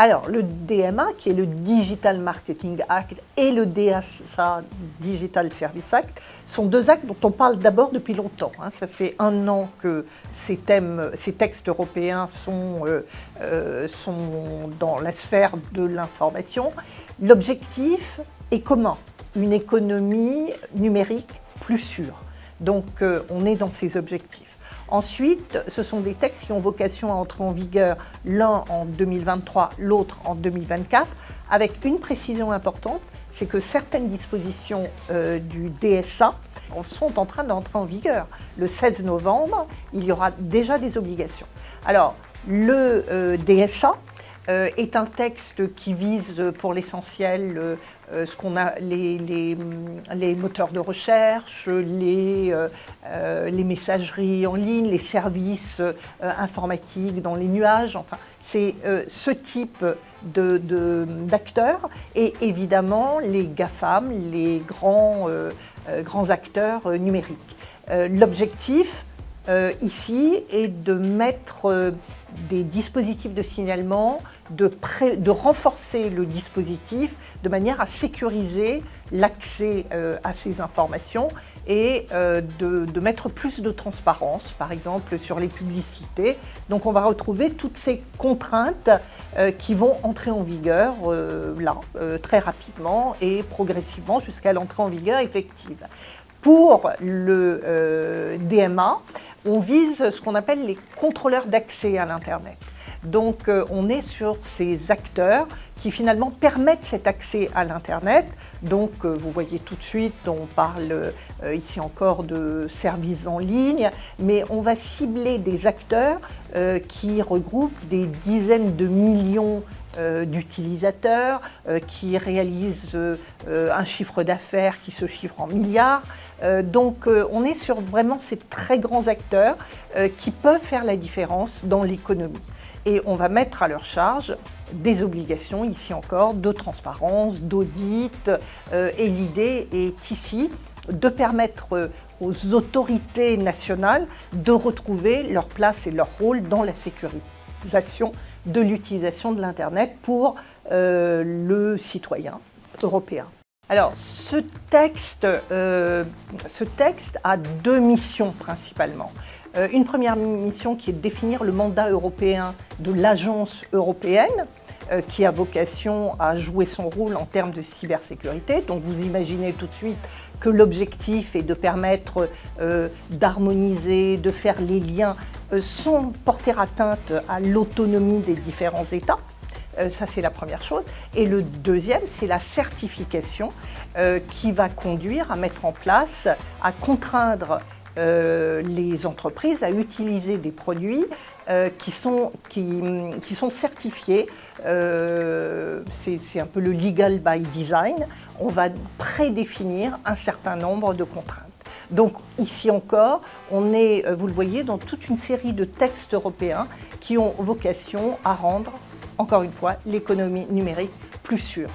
Alors, le DMA, qui est le Digital Marketing Act, et le DSA, Digital Service Act, sont deux actes dont on parle d'abord depuis longtemps. Ça fait 1 an que ces textes européens sont dans la sphère de l'information. L'objectif est commun, une économie numérique plus sûre. Donc, on est dans ces objectifs. Ensuite, ce sont des textes qui ont vocation à entrer en vigueur, l'un en 2023, l'autre en 2024, avec une précision importante, c'est que certaines dispositions du DSA sont en train d'entrer en vigueur. Le 16 novembre, il y aura déjà des obligations. Alors, le DSA est un texte qui vise pour l'essentiel ce qu'on a les moteurs de recherche, les messageries en ligne, les services informatiques dans les nuages, enfin c'est ce type d'acteurs et évidemment les GAFAM, les grands acteurs numériques. L'objectif ici est de mettre des dispositifs de signalement, de renforcer le dispositif de manière à sécuriser l'accès à ces informations et de mettre plus de transparence, par exemple sur les publicités. Donc on va retrouver toutes ces contraintes qui vont entrer en vigueur très rapidement et progressivement jusqu'à l'entrée en vigueur effective. Pour le DMA, on vise ce qu'on appelle les contrôleurs d'accès à l'Internet. Donc on est sur ces acteurs qui finalement permettent cet accès à l'Internet. Donc vous voyez tout de suite, on parle ici encore de services en ligne, mais on va cibler des acteurs qui regroupent des dizaines de millions d'utilisateurs, qui réalisent un chiffre d'affaires qui se chiffre en milliards. Donc on est sur vraiment ces très grands acteurs qui peuvent faire la différence dans l'économie. Et on va mettre à leur charge des obligations, ici encore, de transparence, d'audit. Et l'idée est ici de permettre aux autorités nationales de retrouver leur place et leur rôle dans la sécurisation de l'utilisation de l'Internet pour le citoyen européen. Alors, ce texte a 2 missions principalement. Une première mission qui est de définir le mandat européen de l'Agence européenne, qui a vocation à jouer son rôle en termes de cybersécurité. Donc vous imaginez tout de suite que l'objectif est de permettre d'harmoniser, de faire les liens sans porter atteinte à l'autonomie des différents États. Ça, c'est la première chose. Et le deuxième, c'est la certification qui va conduire à mettre en place, à contraindre les entreprises à utiliser des produits qui sont certifiés. C'est un peu le legal by design. On va prédéfinir un certain nombre de contraintes. Donc ici encore, on est, vous le voyez, dans toute une série de textes européens qui ont vocation à rendre, encore une fois, l'économie numérique plus sûre.